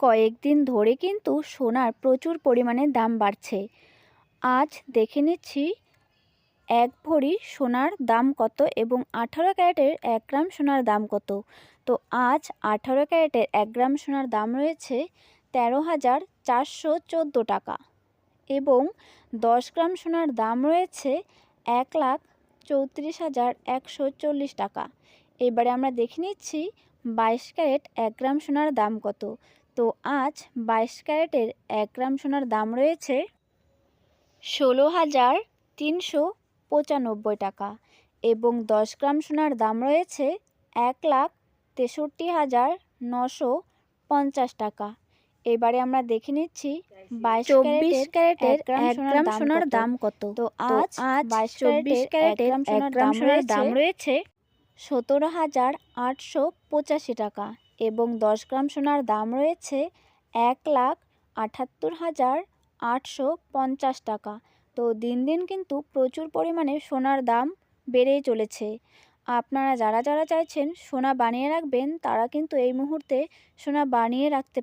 কয়েকদিন ধরে কিন্তু সোনার প্রচুর পরিমাণে দাম বাড়ছে। আজ দেখে নিচ্ছি 1 ভরি সোনার দাম কত এবং 18 ক্যারেটের 1 গ্রাম সোনার দাম কত। তো আজ 18 ক্যারেটের 1 গ্রাম সোনার দাম রয়েছে 13,414 টাকা এবং 10 গ্রাম সোনার দাম রয়েছে 1,34,140 টাকা। এবারে আমরা দেখে নিচ্ছি 22 ক্যারেট 1 গ্রাম সোনার দাম কত। তো আজ 22 ক্যারেটের 1 গ্রাম সোনার দাম রয়েছে 16,395 টাকা এবং 10 গ্রাম সোনার দাম রয়েছে 1,63,950 টাকা। এবারে আমরা দেখে নিচ্ছি 24 ক্যারেটের 1 গ্রাম সোনার দাম কত। তো আজ 24 ক্যারেটের 1 গ্রাম সোনার দাম রয়েছে 17,885 টাকা এবং 10 গ্রাম সোনার দাম রয়েছে 1,78,850 টাকা। তো দিন দিন কিন্তু প্রচুর পরিমাণে সোনার দাম বেড়েই চলেছে। আপনারা যারা চাইছেন সোনা বানিয়ে রাখবেন তারা কিন্তু এই মুহূর্তে সোনা বানিয়ে রাখতে